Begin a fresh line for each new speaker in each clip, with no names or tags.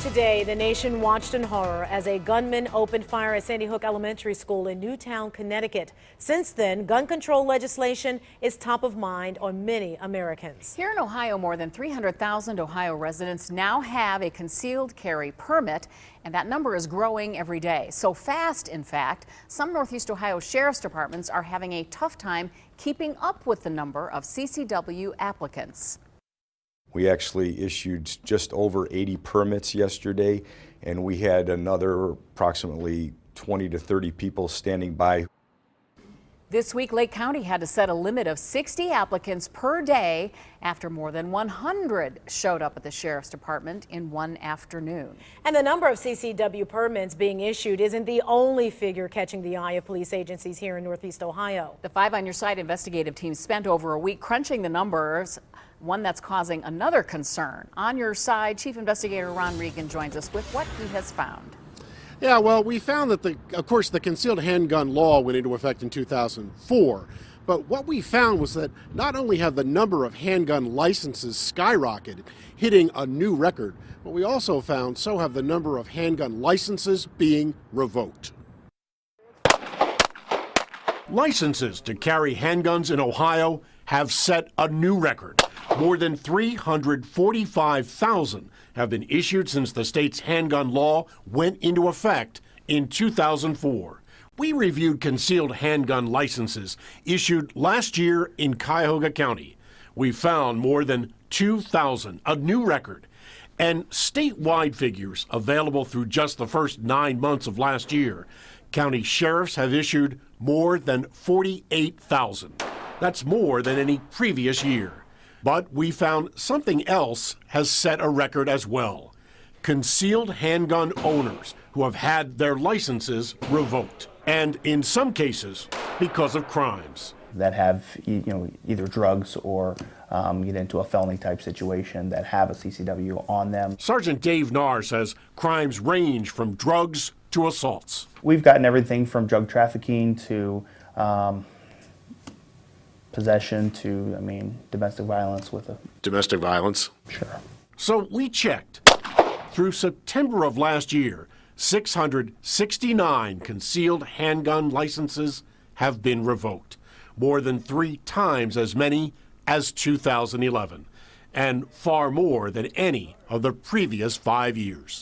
Today, the nation watched in horror as a gunman opened fire at Sandy Hook Elementary School in Newtown, Connecticut. Since then, gun control legislation is top of mind on many Americans.
Here in Ohio, more than 300,000 Ohio residents now have a concealed carry permit, and that number is growing every day. So fast, in fact, some Northeast Ohio sheriff's departments are having a tough time keeping up with the number of CCW applicants.
We actually issued just over 80 permits yesterday, and we had another approximately 20 to 30 people standing by.
This week, Lake County had to set a limit of 60 applicants per day after more than 100 showed up at the sheriff's department in one afternoon.
And the number of CCW permits being issued isn't the only figure catching the eye of police agencies here in Northeast Ohio.
The Five on Your Side investigative team spent over a week crunching the numbers, one that's causing another concern. On Your Side, Chief Investigator Ron Regan joins us with what he has found.
Yeah, well, we found that, of course, the concealed handgun law went into effect in 2004. But what we found was that not only have the number of handgun licenses skyrocketed, hitting a new record, but we also found so have the number of handgun licenses being revoked.
Licenses to carry handguns in Ohio have set a new record. More than 345,000 have been issued since the state's handgun law went into effect in 2004. We reviewed concealed handgun licenses issued last year in Cuyahoga County. We found more than 2,000, a new record, and statewide figures available through just the first 9 months of last year. County sheriffs have issued more than 48,000. That's more than any previous year. But we found something else has set a record as well. Concealed handgun owners who have had their licenses revoked, and in some cases, because of crimes.
That have either drugs or get into a felony type situation that have a CCW on them.
Sergeant Dave Nahr says crimes range from drugs to assaults.
We've gotten everything from drug trafficking to possession to, domestic violence with a...
Domestic violence?
Sure.
So we checked. Through September of last year, 669 concealed handgun licenses have been revoked, more than 3 times as many as 2011, and far more than any of the previous 5 years.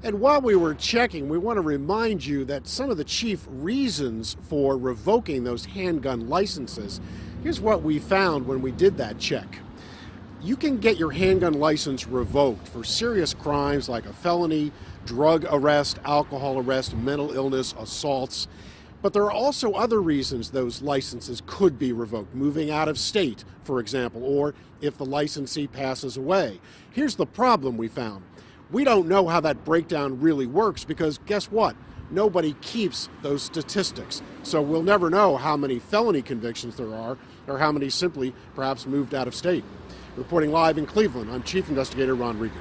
And while we were checking, we want to remind you that some of the chief reasons for revoking those handgun licenses, here's what we found when we did that check. You can get your handgun license revoked for serious crimes like a felony, drug arrest, alcohol arrest, mental illness, assaults. But there are also other reasons those licenses could be revoked. Moving out of state, for example, or if the licensee passes away. Here's the problem we found. We don't know how that breakdown really works because guess what? Nobody keeps those statistics. So we'll never know how many felony convictions there are or how many simply perhaps moved out of state. Reporting live in Cleveland, I'm Chief Investigator Ron Regan.